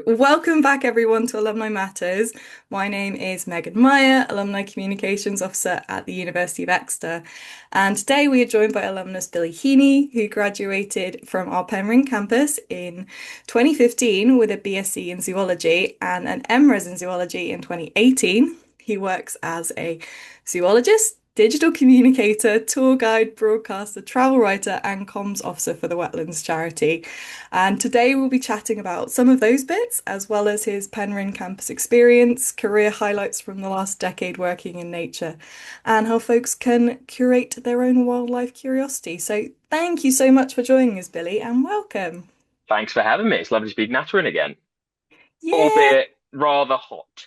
welcome back everyone to Alumni Matters. My name is Megan Meyer, Alumni Communications Officer at the University of Exeter. And today we are joined by alumnus Billy Heaney, who graduated from our Penryn campus in 2015 with a BSc in zoology and an MRes in zoology in 2018. He works as a zoologist, digital communicator, tour guide, broadcaster, travel writer, and comms officer for the Wetlands Charity. And today we'll be chatting about some of those bits, as well as his Penryn campus experience, career highlights from the last decade working in nature, and how folks can curate their own wildlife curiosity. So thank you so much for joining us, Billy, and welcome. Thanks for having me. It's lovely to be nattering again, Yeah. albeit rather hot.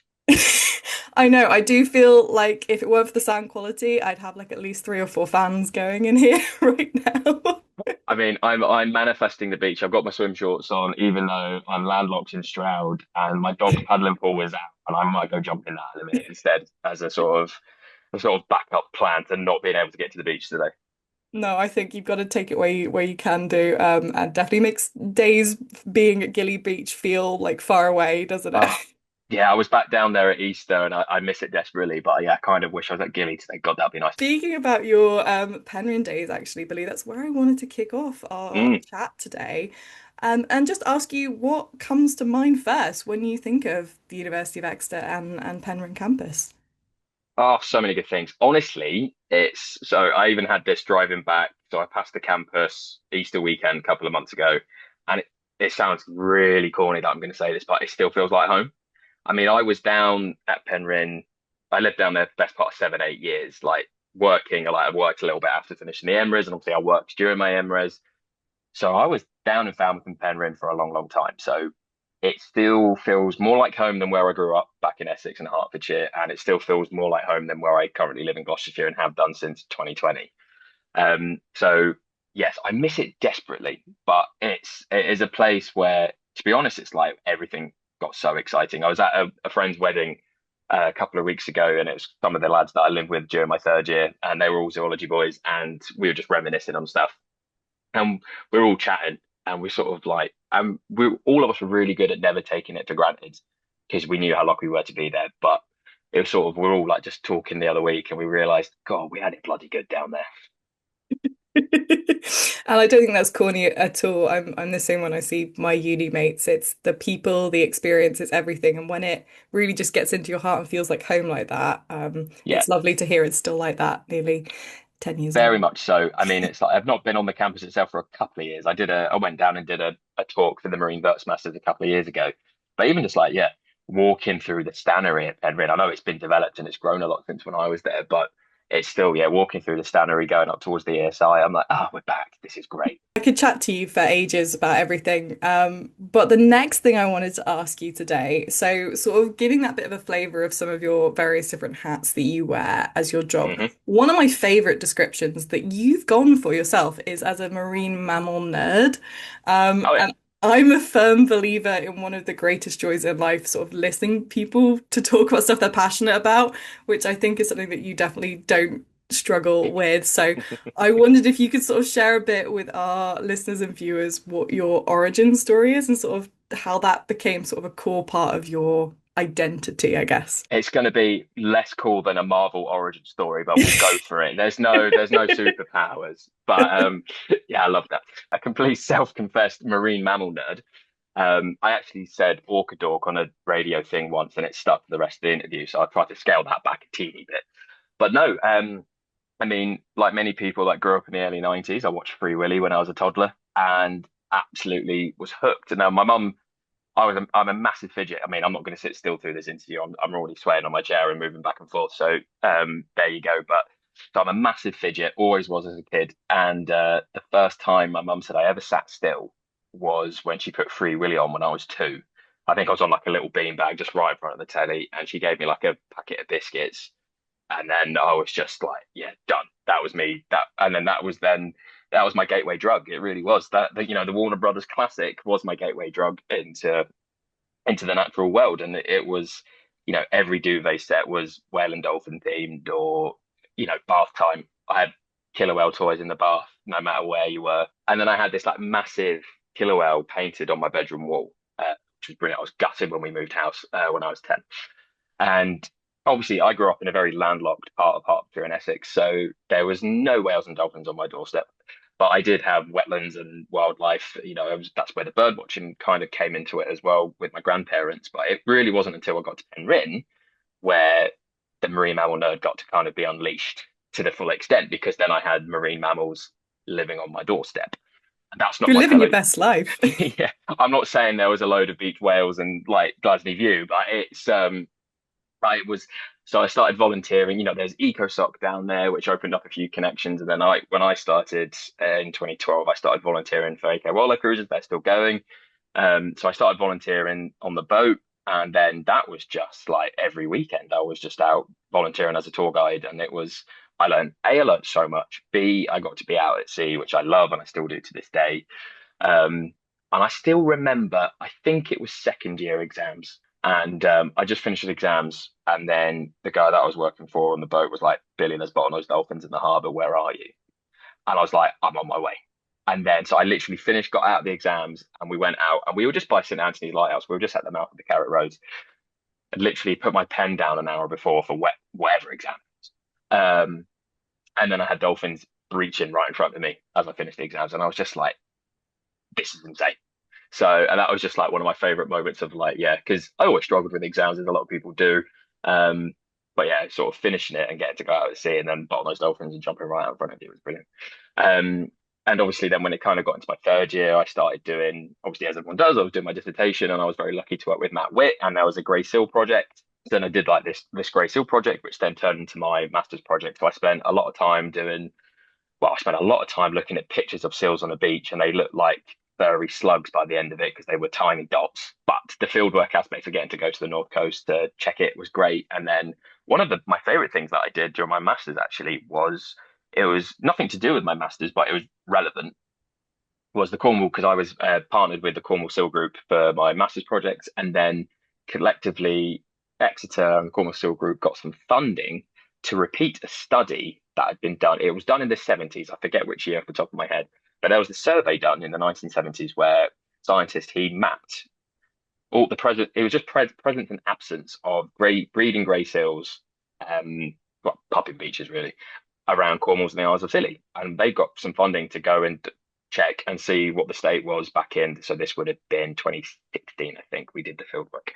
I know, I do feel like if it weren't for the sound quality, I'd have like at least three or four fans going in here right now. I mean, I'm manifesting the beach. I've got my swim shorts on, even though I'm landlocked in Stroud, and my dog's paddling pool is out, and I might go jump in that in a minute instead, as a sort of backup plan to not being able to get to the beach today. No, I think you've got to take it where you can do, and definitely makes days being at Gilly Beach feel like far away, doesn't it? Oh, yeah, I was back down there at Easter, and I miss it desperately. But yeah, I kind of wish I was at Gilly today. God, that'd be nice. Speaking about your Penryn days, actually, Billy, that's where I wanted to kick off our Mm. chat today, and just ask you what comes to mind first when you think of the University of Exeter and Penryn campus. Oh, so many good things. Honestly, it's so I even had this driving back. So I passed the campus Easter weekend a couple of months ago, and it sounds really corny that I'm going to say this, but it still feels like home. I mean, I was down at Penryn. I lived down there for the best part of 7, 8 years, like working. Like I worked a little bit after finishing the MRes, and obviously I worked during my MRes. So I was down in Falmouth and Penryn for a long, long time. So it still feels more like home than where I grew up back in Essex and Hertfordshire, and it still feels more like home than where I currently live in Gloucestershire and have done since 2020. So yes, I miss it desperately, but it is a place where, to be honest, it's like everything got so exciting. I was at a friend's wedding a couple of weeks ago, and it was some of the lads that I lived with during my third year, and they were all zoology boys, and we were just reminiscing on stuff and we are all chatting and we sort of like we all of us were really good at never taking it for granted because we knew how lucky we were to be there. But it was sort of we're all like just talking the other week and we realized, God, we had it bloody good down there. And I don't think that's corny at all. I'm the same when I see my uni mates. It's the people, the experience, it's everything. And when it really just gets into your heart and feels like home like that, Yeah, it's lovely to hear it's still like that nearly 10 years very on. much so. I mean, it's like I've not been on the campus itself for a couple of years. I went down and did a talk for the Marine Verts Masters a couple of years ago. But even just like, yeah, walking through the Stannery at Penryn, I know it's been developed and it's grown a lot since when I was there, but it's still, yeah, walking through the Stannery going up towards the ESI, I'm like, ah, we're back. This is great. I could chat to you for ages about everything. But the next thing I wanted to ask you today, so sort of giving that bit of a flavor of some of your various different hats that you wear as your job. Hmm. One of my favorite descriptions that you've gone for yourself is as a marine mammal nerd. Oh, yeah. And I'm a firm believer in one of the greatest joys in life, sort of listening people to talk about stuff they're passionate about, which I think is something that you definitely don't struggle with. So I wondered if you could sort of share a bit with our listeners and viewers what your origin story is and sort of how that became sort of a core part of your identity, I guess. It's going to be less cool than a Marvel origin story, but we'll go for it. There's no superpowers, but yeah, I love that. A complete self-confessed marine mammal nerd. I actually said orca dork on a radio thing once, and it stuck for the rest of the interview. So I tried to scale that back a teeny bit. But no, I mean, like many people that grew up in the early 90s, I watched Free Willy when I was a toddler and absolutely was hooked. And now my mum I'm a massive fidget. I mean, I'm not going to sit still through this interview. I'm already swaying on my chair and moving back and forth. So there you go. But so I'm a massive fidget, always was as a kid. And the first time my mum said I ever sat still was when she put Free Willy on when I was 2. I think I was on like a little beanbag just right in front of the telly, and she gave me like a packet of biscuits, and then I was just like, yeah, done. That was me. And then that was my gateway drug. It really was. The Warner Brothers classic was my gateway drug into the natural world, and it was, every duvet set was whale and dolphin themed, or bath time. I had killer whale toys in the bath, no matter where you were. And then I had this like massive killer whale painted on my bedroom wall, which was brilliant. I was gutted when we moved house when I was 10. And obviously, I grew up in a very landlocked part of Hertfordshire in Essex, so there was no whales and dolphins on my doorstep. But I did have wetlands and wildlife. That's where the bird watching kind of came into it as well with my grandparents. But it really wasn't until I got to Penryn where the marine mammal nerd got to kind of be unleashed to the full extent, because then I had marine mammals living on my doorstep. And that's not You're like living your hello. best life. Yeah, I'm not saying there was a load of beach whales and like Glasney View, but it was. So I started volunteering. There's EcoSoc down there, which opened up a few connections. And then when I started in 2012, I started volunteering for AK Wildlife Cruises. They're still going. So I started volunteering on the boat, and then that was just like every weekend I was just out volunteering as a tour guide, and I learned so much. B, I got to be out at sea, which I love, and I still do to this day. And I still remember, I think it was second year exams. And I just finished the exams. And then the guy that I was working for on the boat was like, Billy, there's bottlenose dolphins in the harbour. Where are you? And I was like, I'm on my way. And then, so I literally finished, got out of the exams, and we went out, and we were just by St. Anthony's Lighthouse. We were just at the mouth of the Carrot Roads. I'd literally put my pen down an hour before for whatever exam. Um, and then I had dolphins breaching right in front of me as I finished the exams. And I was just like, this is insane. So, and that was just like one of my favorite moments of like, yeah, because I always struggled with exams, as a lot of people do. Um, but yeah, sort of finishing it and getting to go out at sea and then bottlenose dolphins and jumping right out in front of you was brilliant. Um, and obviously, then when it kind of got into my third year, I started doing, obviously, as everyone does, I was doing my dissertation, and I was very lucky to work with Matt Witt, and there was a grey seal project. Then I did like this grey seal project, which then turned into my master's project. So I spent a lot of time I spent a lot of time looking at pictures of seals on the beach, and they looked like furry slugs by the end of it because they were tiny dots. But the fieldwork aspect of getting to go to the North Coast to check it was great. And then one of my favorite things that I did during my master's actually was, it was nothing to do with my master's, but it was relevant. Was the Cornwall, because I was partnered with the Cornwall Seal Group for my master's projects, and then collectively Exeter and Cornwall Seal Group got some funding to repeat a study that had been done. It was done in the 70s. I forget which year off the top of my head, but there was a survey done in the 1970s where scientists, he mapped all the present. It was just presence and absence of breeding grey seals, well, pupping beaches really, around Cornwall and the Isles of Scilly, and they got some funding to go and check and see what the state was back in. So this would have been 2016, I think. We did the fieldwork,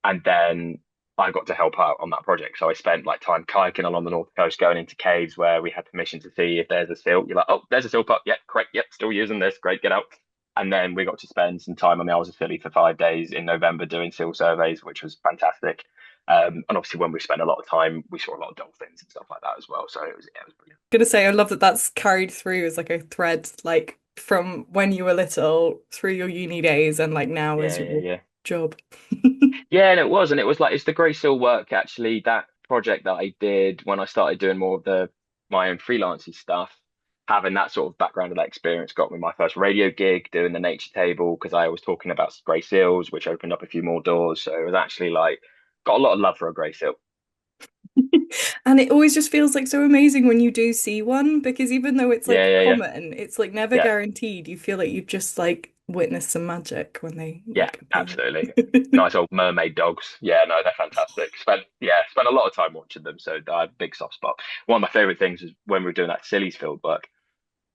and then I got to help out on that project. So I spent like time kayaking along the north coast, going into caves where we had permission to see if there's a seal. You're like, oh, there's a seal pup. Yeah, correct. Yep, still using this. Great, get out. And then we got to spend some time on the Isles of Scilly for 5 days in November doing seal surveys, which was fantastic. And obviously, when we spent a lot of time, we saw a lot of dolphins and stuff like that as well. So it was brilliant. Gonna say, I love that that's carried through as like a thread, like from when you were little through your uni days and like now as Yeah, yeah, your yeah. job. Yeah, and it was like it's the Grey Seal work actually, that project that I did when I started doing more of the my own freelancing stuff. Having that sort of background and that experience got me my first radio gig doing the Nature Table, because I was talking about grey seals, which opened up a few more doors. So it was actually like got a lot of love for a grey seal. And it always just feels like so amazing when you do see one, because even though it's Yeah, like yeah, yeah, common, it's like never yeah, guaranteed. You feel like you've just like witnessed some magic when they yeah, like appear. absolutely. Nice old mermaid dogs. Yeah, no, they're fantastic. Spent a lot of time watching them, so I have a big soft spot. One of my favorite things is when we were doing that Silly's field work.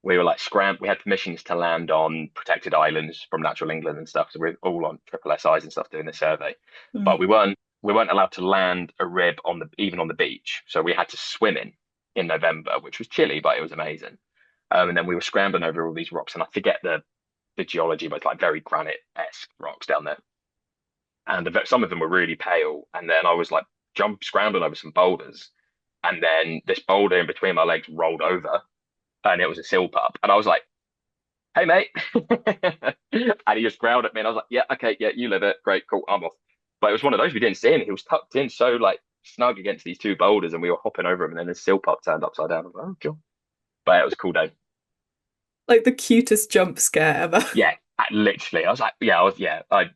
We were like we had permissions to land on protected islands from Natural England and stuff. So we're all on triple SIs and stuff doing the survey. But Mm. we weren't allowed to land a rib even on the beach. So we had to swim in November, which was chilly, but it was amazing. And then we were scrambling over all these rocks, and I forget the geology, but it's like very granite-esque rocks down there. And some of them were really pale. And then I was like scrambling over some boulders, and then this boulder in between my legs rolled over, and it was a seal pup. And I was like, hey, mate. And he just growled at me. And I was like, yeah, okay, yeah, you live it. Great, cool, I'm off. But it was one of those we didn't see him. He was tucked in so like snug against these two boulders, and we were hopping over him. And then the seal pup turned upside down. I was like, oh, cool. But it was a cool day. Like the cutest jump scare ever. Yeah, literally. I was like, yeah, I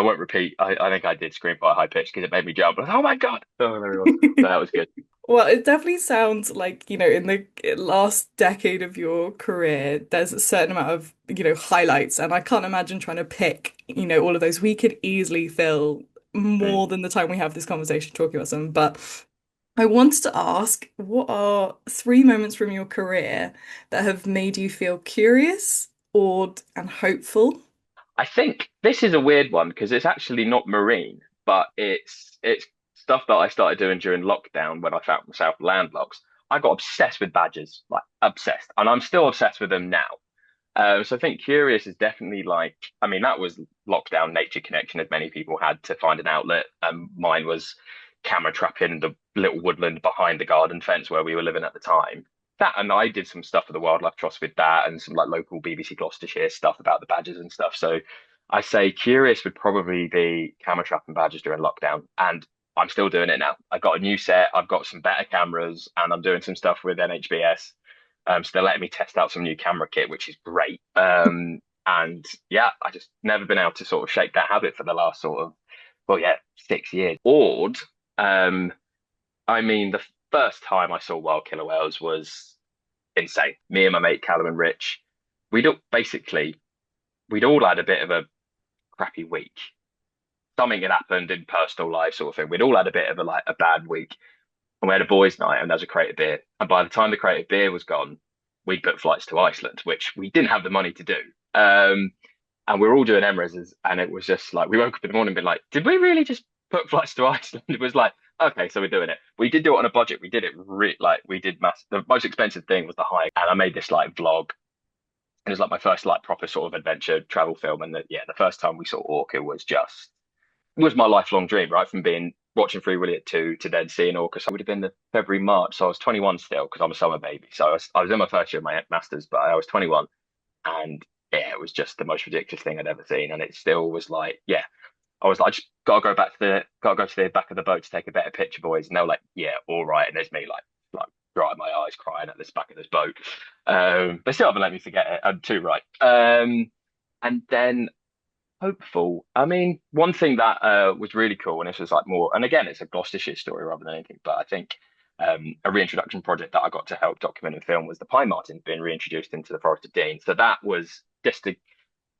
won't repeat. I think I did scream quite a high pitch because it made me jump. I was like, oh my God. Oh, there he was. So that was good. Well, it definitely sounds like, in the last decade of your career, there's a certain amount of, highlights. And I can't imagine trying to pick, all of those. We could easily fill Mm. more than the time we have this conversation talking about some. But I wanted to ask, what are three moments from your career that have made you feel curious, awed, and hopeful? I think this is a weird one because it's actually not marine, but it's stuff that I started doing during lockdown when I found myself landlocked. I got obsessed with badgers, like obsessed, and I'm still obsessed with them now. So I think curious is definitely like, I mean, that was lockdown nature connection, as many people had to find an outlet. Mine was camera trapping the little woodland behind the garden fence where we were living at the time. That and I did some stuff for the Wildlife Trust with that, and some like local BBC Gloucestershire stuff about the badgers and stuff. So I say curious would probably be camera trapping badgers during lockdown, and I'm still doing it now. I got a new set, I've got some better cameras, and I'm doing some stuff with NHBS. So they're letting me test out some new camera kit, which is great. And yeah, I just never been able to sort of shake that habit for the last sort of, well, yeah, 6 years. Awed. Um, I mean, the first time I saw wild killer whales was insane. Me and my mate Callum and Rich, we'd all, basically we'd all had a bit of a crappy week. Something had happened in personal life, sort of thing. We'd all had a bit of a bad week, and we had a boys' night, and there was a crate of beer. And by the time the crate of beer was gone, we'd booked flights to Iceland, which we didn't have the money to do. And we were all doing Emirates, and it was just like we woke up in the morning and been like, did we really just book flights to Iceland? It was like, okay, so we're doing it. We did do it on a budget. We did it like we did mass. The most expensive thing was the hike, and I made this like vlog. And it was like my first like proper sort of adventure travel film. And the first time we saw Orca was my lifelong dream, right? From being watching Free Willy at 2 to then seeing Orca. So I would have been the February, March. So I was 21 still because I'm a summer baby. So I was in my first year of my master's, but I was 21. And yeah, it was just the most ridiculous thing I'd ever seen. And it still was like, yeah, I was like, I just gotta go to the back of the boat to take a better picture, boys. And they were like, yeah, all right. And there's me like drying my eyes, crying at this back of this boat. They still haven't let me forget it. I'm too right. And then hopeful. I mean, one thing that was really cool, and this was like more, and again, it's a Gloucestershire story rather than anything, but I think a reintroduction project that I got to help document and film was the pine marten being reintroduced into the Forest of Dean. So that was just to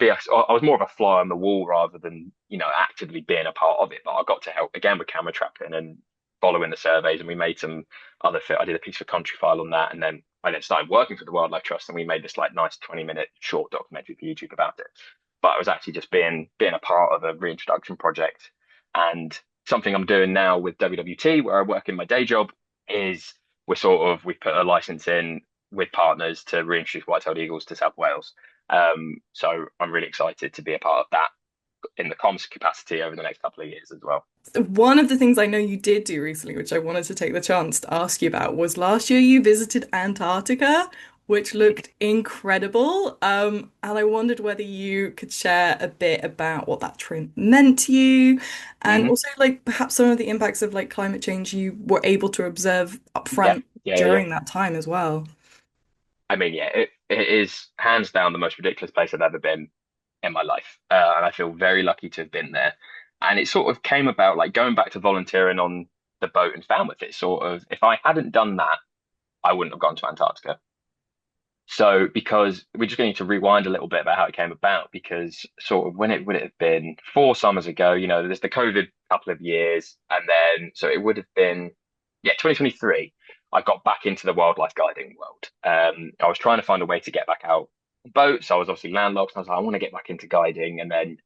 be, I was more of a fly on the wall rather than, actively being a part of it, but I got to help again with camera trapping and following the surveys, and we made some other fit. I did a piece for Countryfile on that, and then I then started working for the Wildlife Trust, and we made this like nice 20-minute short documentary for YouTube about it. But I was actually just being a part of a reintroduction project. And something I'm doing now with WWT, where I work in my day job, is we put a license in with partners to reintroduce white-tailed eagles to South Wales. So I'm really excited to be a part of that in the comms capacity over the next couple of years as well. One of the things I know you did do recently, which I wanted to take the chance to ask you about, was last year you visited Antarctica, which looked incredible. And I wondered whether you could share a bit about what that trip meant to you, and Hmm. also like perhaps some of the impacts of like climate change you were able to observe Yeah, upfront yeah. during that time as well. I mean, yeah, it is hands down the most ridiculous place I've ever been in my life. And I feel very lucky to have been there. And it sort of came about like going back to volunteering on the boat in Falmouth. It sort of, if I hadn't done that, I wouldn't have gone to Antarctica. So, because we're just going to rewind a little bit about how it came about, because sort of when it would it have been 4 summers ago, there's the COVID couple of years, and then so it would have been, yeah, 2023. I got back into the wildlife guiding world. I was trying to find a way to get back out on boats. I was obviously landlocked, and I was like, I want to get back into guiding. And then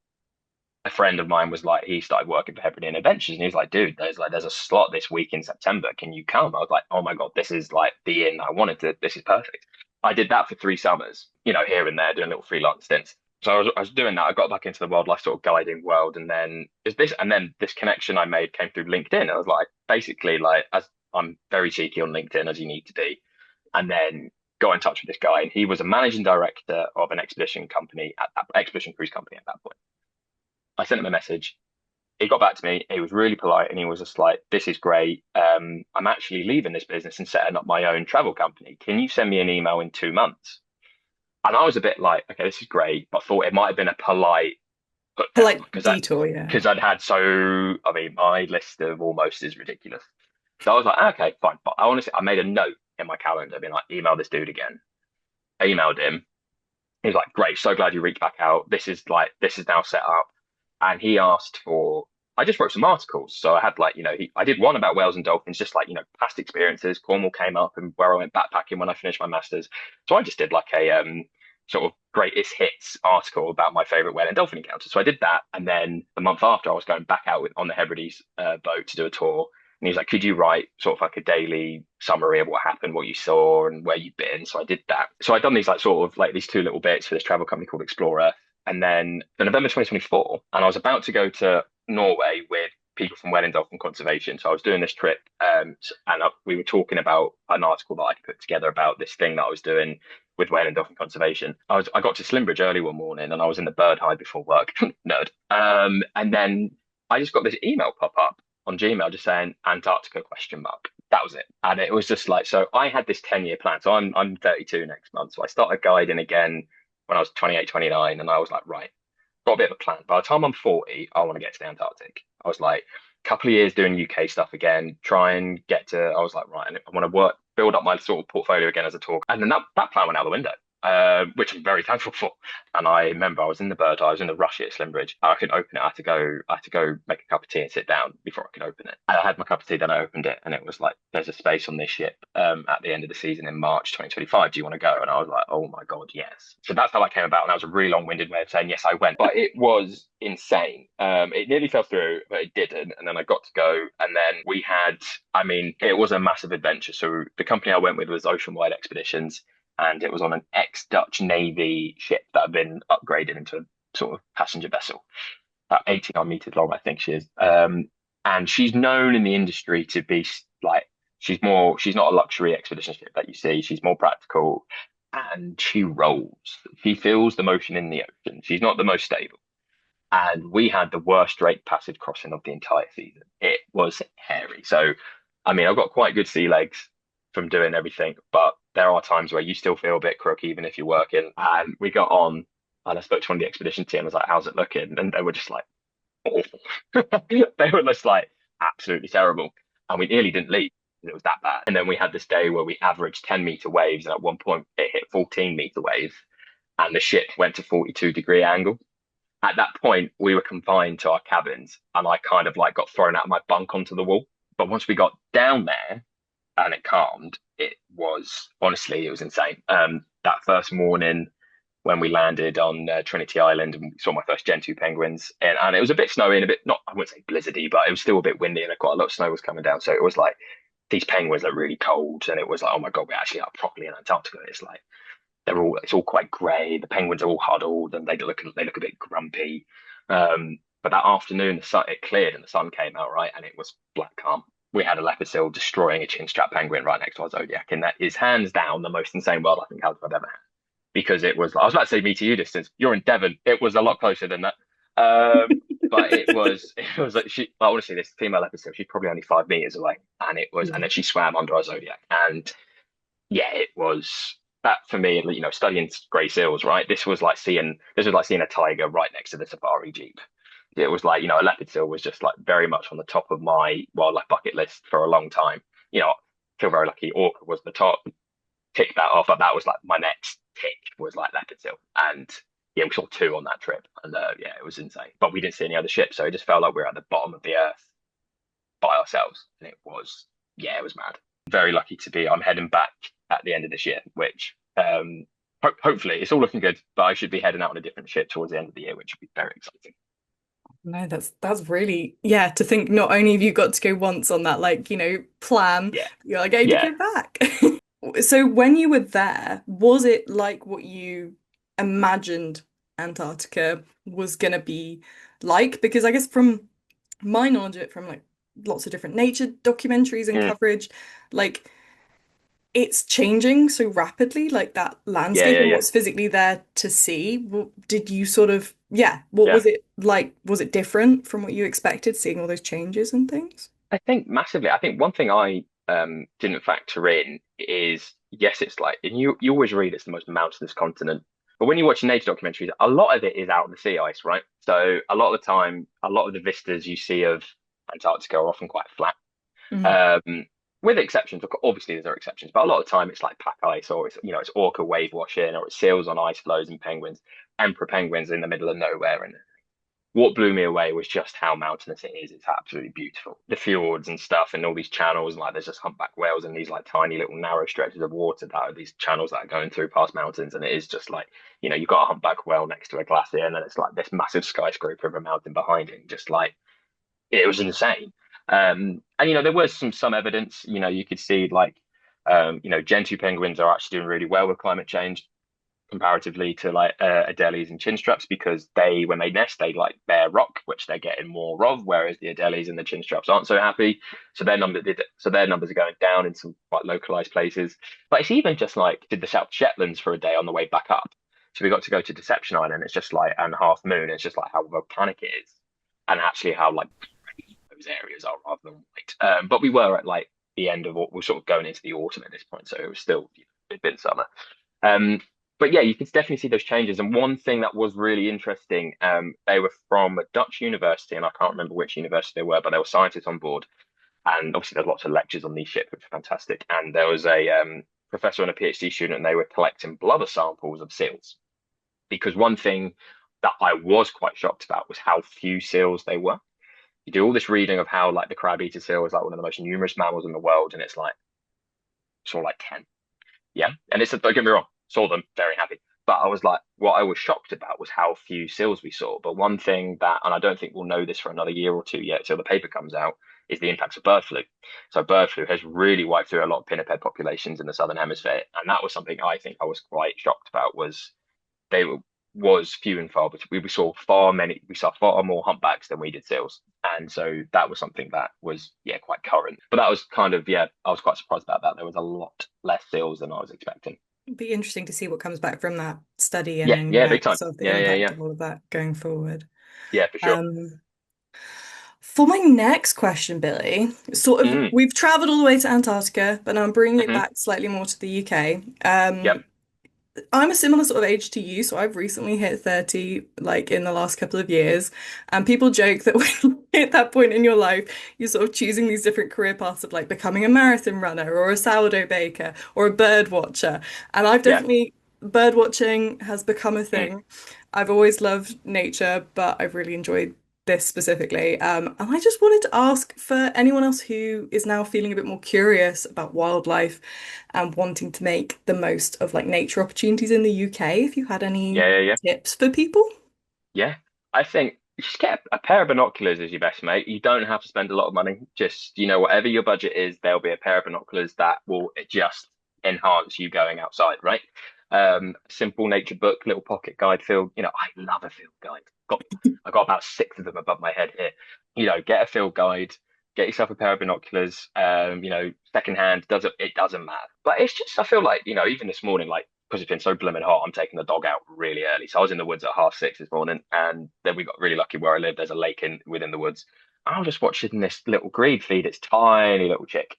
a friend of mine was like, he started working for Hebridean Adventures, and he was like, dude, there's a slot this week in September. Can you come? I was like, oh my God, this is like the inn I wanted to. This is perfect. I did that for 3 summers, here and there, doing little freelance stints. So I was doing that. I got back into the wildlife sort of guiding world, and then this connection I made came through LinkedIn. I was like, basically, like as I'm very cheeky on LinkedIn as you need to be, and then got in touch with this guy, and he was a managing director of an expedition cruise company at that point. I sent him a message. He got back to me. He was really polite, and he was just like, "This is great. I'm actually leaving this business and setting up my own travel company. Can you send me an email in 2 months?" And I was a bit like, "Okay, this is great," but I thought it might have been a polite put For down like detour, yeah. because I'd had I mean, my list of almost is ridiculous. So I was like, okay, fine. But I honestly, I made a note in my calendar, being like, email this dude again. I emailed him. He was like, great, so glad you reached back out. This is now set up. And he asked for, I just wrote some articles. So I had like, I did one about whales and dolphins, just like, past experiences. Cornwall came up and where I went backpacking when I finished my master's. So I just did like a sort of greatest hits article about my favorite whale and dolphin encounters. So I did that. And then the month after, I was going back out on the Hebrides boat to do a tour. And he was like, could you write sort of like a daily summary of what happened, what you saw, and where you've been? So I did that. So I'd done these like sort of like these two little bits for this travel company called Explorer. And then in November 2024, and I was about to go to Norway with people from Whale and Dolphin Conservation. So I was doing this trip, and we were talking about an article that I put together about this thing that I was doing with Whale and Dolphin Conservation. I got to Slimbridge early one morning, and I was in the bird hide before work, nerd. And then I just got this email pop up on Gmail just saying Antarctica question mark. That was it. And it was just like, so I had this 10-year plan. So I'm 32 next month. So I started guiding again when I was 28, 29, and I was like, right, got a bit of a plan. By the time I'm 40, I want to get to the Antarctic. I was like, a couple of years doing UK stuff again, try and get to, I was like, right, I want to build up my sort of portfolio again as a talk. And then that plan went out the window. Which I'm very thankful for. And I remember I was in the bird, I was in the rush at Slimbridge. I couldn't open it. I had to go make a cup of tea and sit down before I could open it. And I had my cup of tea, then I opened it, and it was like, there's a space on this ship at the end of the season in March 2025. Do you want to go? And I was like, oh my God, yes. So that's how I came about. And that was a really long-winded way of saying yes, I went. But it was insane. It nearly fell through, but it didn't. And then I got to go. And then we had, I mean, it was a massive adventure. So the company I went with was Ocean Wide Expeditions, and it was on an ex-Dutch Navy ship that had been upgraded into a sort of passenger vessel, about 89 meters long, I think she is. And she's known in the industry to be like, she's not a luxury expedition ship that you see. She's more practical, and she rolls. She feels the motion in the ocean. She's not the most stable. And we had the worst Drake Passage crossing of the entire season. It was hairy. So, I mean, I've got quite good sea legs from doing everything, but there are times where you still feel a bit crook, even if you're working. And we got on, and I spoke to one of the expedition team. I was like, how's it looking? And they were just like, awful. They were just like, absolutely terrible. And we nearly didn't leave. It was that bad. And then we had this day where we averaged 10-meter waves. And at one point, it hit 14-meter waves. And the ship went to 42-degree angle. At that point, we were confined to our cabins. And I kind of like got thrown out of my bunk onto the wall. But once we got down there, and it calmed, it was honestly, it was insane. That first morning when we landed on Trinity Island and saw my first Gentoo penguins, and it was a bit snowy and a bit, not, I wouldn't say blizzardy, but it was still a bit windy and quite a lot of snow was coming down. So it was like, these penguins are really cold. And it was like, oh my God, we're actually up properly in Antarctica. It's like, it's all quite grey. The penguins are all huddled and they look a bit grumpy. But that afternoon, it cleared and the sun came out, right? And it was black calm. We had a leopard seal destroying a chinstrap penguin right next to our Zodiac, and that is hands down the most insane wildlife encounter I've ever had. Because it was, I was about to say me to you distance. You're in Devon. It was a lot closer than that. But it was like honestly, this female leopard seal, she's probably only 5 meters away, and and then she swam under our Zodiac, and yeah, it was that for me. Studying grey seals, right? This was like seeing a tiger right next to the safari jeep. It was like, a leopard seal was just like very much on the top of my wildlife bucket list for a long time. I feel very lucky. Orca was the top, tick that off, but that was like my next tick was like leopard seal. And yeah, we saw two on that trip, and yeah, it was insane. But we didn't see any other ships, so it just felt like we were at the bottom of the earth by ourselves, and it was mad. Very lucky to be. I'm heading back at the end of this year, which hopefully it's all looking good. But I should be heading out on a different ship towards the end of the year, which would be very exciting. No, that's really, yeah, to think not only have you got to go once on that, like, plan, Yeah, you're like going to yeah. go back. So when you were there, was it like what you imagined Antarctica was gonna be like? Because I guess from my knowledge of it, from like lots of different nature documentaries and Mm, coverage, like it's changing so rapidly, like that yeah, landscape yeah, and yeah, what's physically there to see. Did you sort of, yeah, what yeah. was it like? Was it different from what you expected, seeing all those changes and things? I think massively. I think one thing I didn't factor in is yes, it's like, and you always read it's the most mountainous continent, but when you watch nature documentaries, a lot of it is out in the sea ice, right? So a lot of the time, a lot of the vistas you see of Antarctica are often quite flat. Mhm. Um, with exceptions, obviously there are exceptions, but a lot of the time it's like pack ice or it's orca wave washing or it's seals on ice floes and penguins, emperor penguins in the middle of nowhere. And what blew me away was just how mountainous it is. It's absolutely beautiful. The fjords and stuff and all these channels, and like there's just humpback whales and these like tiny little narrow stretches of water that are these channels that are going through past mountains. And it is just like, you've got a humpback whale next to a glacier, and then it's like this massive skyscraper of a mountain behind it. Just like it was insane. And there was some evidence, you could see like Gentoo penguins are actually doing really well with climate change comparatively to like Adelies and chinstraps because when they nest, they like bare rock, which they're getting more of, whereas the Adelies and the chinstraps aren't so happy. So their numbers are going down in some quite localized places. But it's even just like did the South Shetlands for a day on the way back up. So we got to go to Deception Island. It's just like and Half Moon. It's just like how volcanic it is, and actually how like those areas are rather than white. But we were at like the end of what we're sort of going into the autumn at this point, so it was still it'd been summer. Um, but yeah, you can definitely see those changes. And one thing that was really interesting, they were from a Dutch university, and I can't remember which university they were, but there were scientists on board. And obviously, there's lots of lectures on these ships, which are fantastic. And there was a professor and a PhD student, and they were collecting blubber samples of seals. Because one thing that I was quite shocked about was how few seals they were. You do all this reading of how like the crab eater seal is like one of the most numerous mammals in the world, and it's all like 10. Yeah. And it's don't get me wrong, saw them, very happy. But I was like, what I was shocked about was how few seals we saw. But one thing that, and I don't think we'll know this for another year or two yet till the paper comes out, is the impacts of bird flu. So bird flu has really wiped through a lot of pinniped populations in the southern hemisphere, and that was something I think I was quite shocked about. They were was few and far between. We saw far more humpbacks than we did seals, and so that was something that was quite current. But that was kind of I was quite surprised about that. There was a lot less seals than I was expecting. It'd be interesting to see what comes back from that study Yeah, and yeah, big time. sort of the Yeah, yeah, impact yeah, of all of that going forward. yeah, for sure. Um, for my next question, Billy, sort of Mm, we've traveled all the way to Antarctica, but now I'm bringing it hmm. back slightly more to the UK. Yep. I'm a similar sort of age to you, so I've recently hit 30, like in the last couple of years. And people joke that when you hit that point in your life, you're sort of choosing these different career paths of like becoming a marathon runner or a sourdough baker or a bird watcher. And I've Yeah. definitely, bird watching has become a Mm. thing. I've always loved nature, but I've really enjoyed this specifically. And I just wanted to ask for anyone else who is now feeling a bit more curious about wildlife and wanting to make the most of like nature opportunities in the UK, if you had any Yeah, yeah, yeah. tips for people. Yeah. I think you just get a pair of binoculars as your best mate. You don't have to spend a lot of money. Just, whatever your budget is, there'll be a pair of binoculars that will just enhance you going outside, right? Simple nature book, little pocket guide field. I love a field guide. I've got about six of them above my head here. Get a field guide, get yourself a pair of binoculars. Secondhand it doesn't matter. But it's just I feel like, even this morning, like because it's been so blooming hot, I'm taking the dog out really early. So I was in the woods at 6:30 this morning, and then we got really lucky where I live. There's a lake within the woods. I was just watching this little grebe feed its tiny little chick,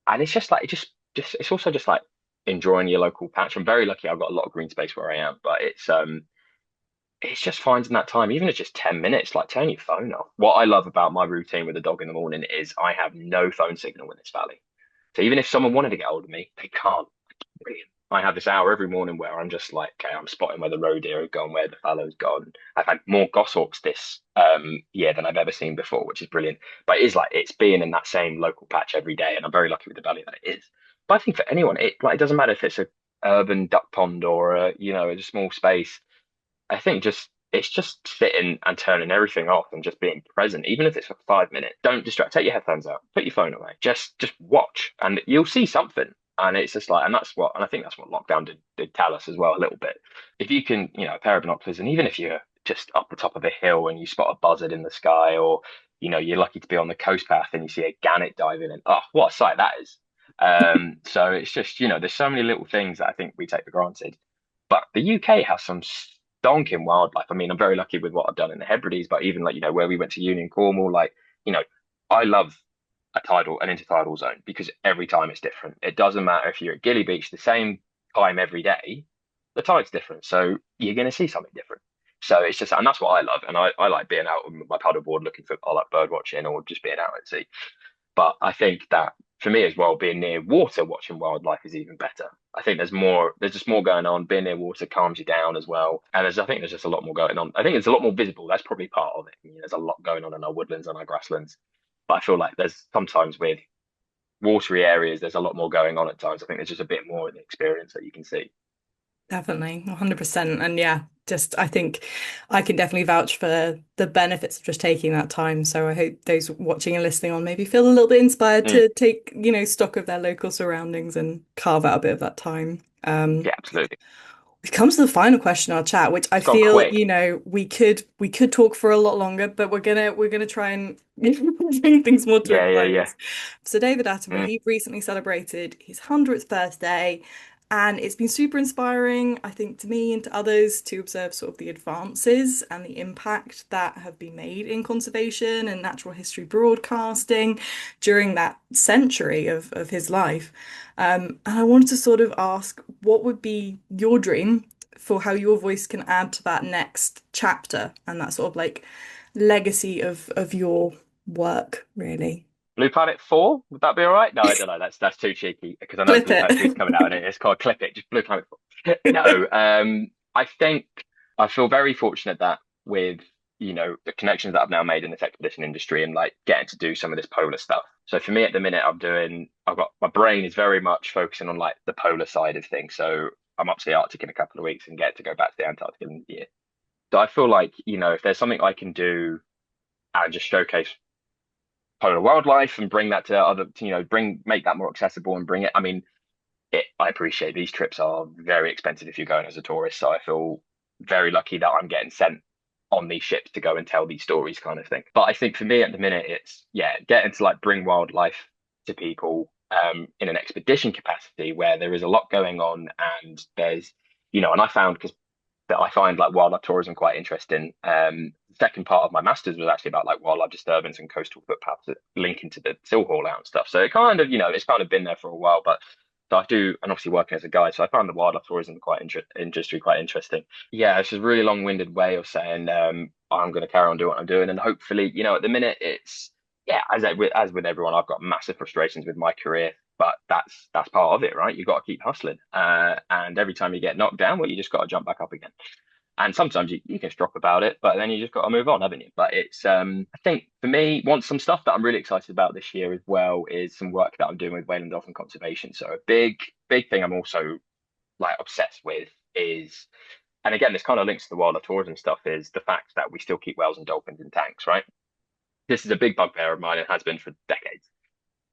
and it's just like just it's also just like enjoying your local patch. I'm very lucky. I've got a lot of green space where I am, but it's just finding that time, even if it's just 10 minutes, like turn your phone off. What I love about my routine with the dog in the morning is I have no phone signal in this valley. So even if someone wanted to get hold of me, they can't. Brilliant. I have this hour every morning where I'm just like, okay, I'm spotting where the roe deer have gone, where the fallow's gone. I've had more goshawks this year than I've ever seen before, which is brilliant. But it is like it's being in that same local patch every day, and I'm very lucky with the valley that it is. But I think for anyone, it doesn't matter if it's a urban duck pond or a small space. I think it's just sitting and turning everything off and just being present, even if it's for 5 minutes. Don't distract. Take your headphones out. Put your phone away. Just watch, and you'll see something. And it's just like, and I think that's what lockdown did tell us as well a little bit. If you can, a pair of binoculars, and even if you're just up the top of a hill and you spot a buzzard in the sky, or you're lucky to be on the coast path and you see a gannet diving in, oh, what a sight that is! So it's just, there's so many little things that I think we take for granted. But the UK has some stonking wildlife. I mean, I'm very lucky with what I've done in the Hebrides, but even like, where we went to uni in Cornwall, like, you know, I love an intertidal zone because every time it's different. It doesn't matter if you're at Gilly Beach the same time every day, the tide's different. So you're going to see something different. So it's just, and that's what I love. And I like being out on my paddleboard looking for, I like bird watching or just being out at sea. But I think that for me as well, being near water, watching wildlife is even better. I think there's just more going on. Being near water calms you down as well. And I think there's just a lot more going on. I think it's a lot more visible. That's probably part of it. There's a lot going on in our woodlands and our grasslands. But I feel like there's sometimes with watery areas, there's a lot more going on at times. I think there's just a bit more in the experience that you can see. Definitely, 100%. And yeah, just I think I can definitely vouch for the benefits of just taking that time. So I hope those watching and listening on maybe feel a little bit inspired Mm, to take, stock of their local surroundings and carve out a bit of that time. yeah, absolutely. We've come to the final question in our chat, which I It's gone feel, quick. we could talk for a lot longer, but we're gonna try and bring things more to a Yeah, yeah, yeah. close. So David Attenborough, Mm. he recently celebrated his 100th birthday, and it's been super inspiring, I think, to me and to others to observe sort of the advances and the impact that have been made in conservation and natural history broadcasting during that century of his life. And I wanted to sort of ask, what would be your dream for how your voice can add to that next chapter and that sort of like legacy of your work, really? Blue Planet 4, would that be all right? No, I don't know. That's too cheeky because I know Flip Blue Planet 3 is it. coming out and it's called Clip It, just Blue Planet 4. No, I think I feel very fortunate that with, the connections that I've now made in this expedition industry and like getting to do some of this polar stuff. So for me at the minute, I've got my brain is very much focusing on like the polar side of things. So I'm up to the Arctic in a couple of weeks and get to go back to the Antarctic in a year. So I feel like, if there's something I can do and just showcase polar wildlife and bring that to other, make that more accessible and bring it. I mean, I appreciate these trips are very expensive if you're going as a tourist. So I feel very lucky that I'm getting sent on these ships to go and tell these stories kind of thing. But I think for me at the minute, it's, yeah, getting to like bring wildlife to people in an expedition capacity where there is a lot going on and there's, and I found because that I find like wildlife tourism quite interesting. The second part of my master's was actually about like wildlife disturbance and coastal footpaths that link into the Sill Hall out and stuff. So it kind of, it's kind of been there for a while, but so I do, and obviously working as a guide, so I found the wildlife tourism industry quite interesting. Yeah, it's just a really long-winded way of saying I'm going to carry on doing what I'm doing, and hopefully, at the minute it's yeah, as with everyone, I've got massive frustrations with my career, but that's part of it, right? You've got to keep hustling, and every time you get knocked down, well, you just got to jump back up again. And sometimes you can strop about it, but then you just got to move on, haven't you? But it's I think for me, want some stuff that I'm really excited about this year as well is some work that I'm doing with whale and dolphin conservation. So a big thing I'm also like obsessed with is, and again, this kind of links to the wildlife tourism stuff, is the fact that we still keep whales and dolphins in tanks, right? This is a big bugbear of mine and has been for decades.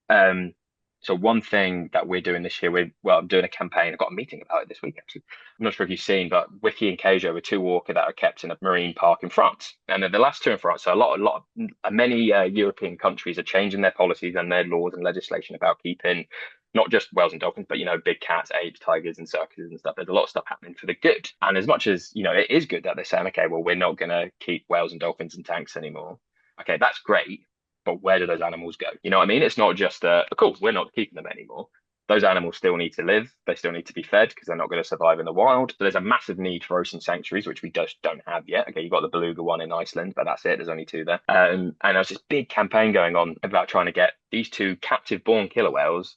Um, so one thing that we're doing this year, I'm doing a campaign. I've got a meeting about it this week, actually. I'm not sure if you've seen, but Wiki and Keijo are two orca that are kept in a marine park in France, and they're the last two in France. So many European countries are changing their policies and their laws and legislation about keeping not just whales and dolphins, but big cats, apes, tigers, and circuses and stuff. There's a lot of stuff happening for the good. And as much as it is good that they're saying, okay, well, we're not going to keep whales and dolphins in tanks anymore. Okay, that's great, but where do those animals go? You know what I mean? It's not just cool, we're not keeping them anymore. Those animals still need to live. They still need to be fed because they're not going to survive in the wild. So there's a massive need for ocean sanctuaries, which we just don't have yet. Okay, you've got the beluga one in Iceland, but that's it. There's only two there. And there's this big campaign going on about trying to get these two captive-born killer whales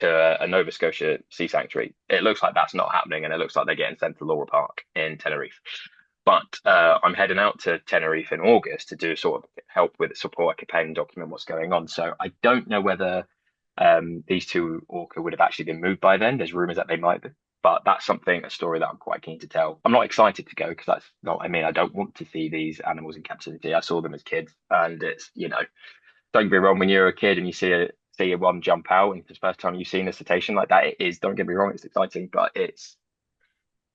to a Nova Scotia sea sanctuary. It looks like that's not happening, and it looks like they're getting sent to Laura Park in Tenerife. But I'm heading out to Tenerife in August to do sort of help with support a campaign and document what's going on. So I don't know whether these two orca would have actually been moved by then. There's rumors that they might be, but that's a story that I'm quite keen to tell. I'm not excited to go because that's not, I mean, I don't want to see these animals in captivity. I saw them as kids, and it's, don't get me wrong, when you're a kid and you see a one jump out and it's the first time you've seen a cetacean like that, it is, don't get me wrong, it's exciting, but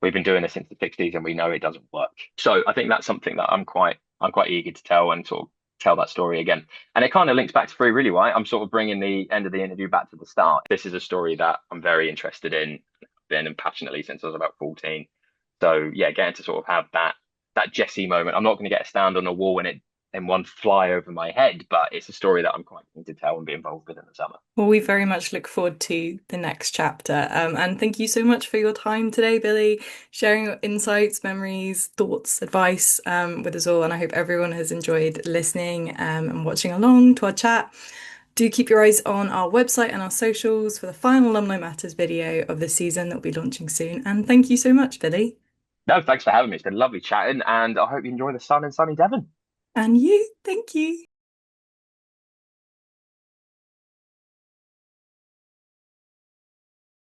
we've been doing this since the 60s and we know it doesn't work. So I think that's something that I'm quite eager to tell and sort of tell that story again. And it kind of links back to Free Really, right? I'm sort of bringing the end of the interview back to the start. This is a story that I'm very interested in, been and passionately since I was about 14. So yeah, getting to sort of have that Jesse moment. I'm not going to get a stand on a wall and one fly over my head, but it's a story that I'm quite keen to tell and be involved with in the summer. Well, we very much look forward to the next chapter. And thank you so much for your time today, Billy, sharing your insights, memories, thoughts, advice with us all. And I hope everyone has enjoyed listening and watching along to our chat. Do keep your eyes on our website and our socials for the final Alumni Matters video of the season that will be launching soon. And thank you so much, Billy. No, thanks for having me. It's been lovely chatting, and I hope you enjoy the sun in sunny Devon. And you, thank you.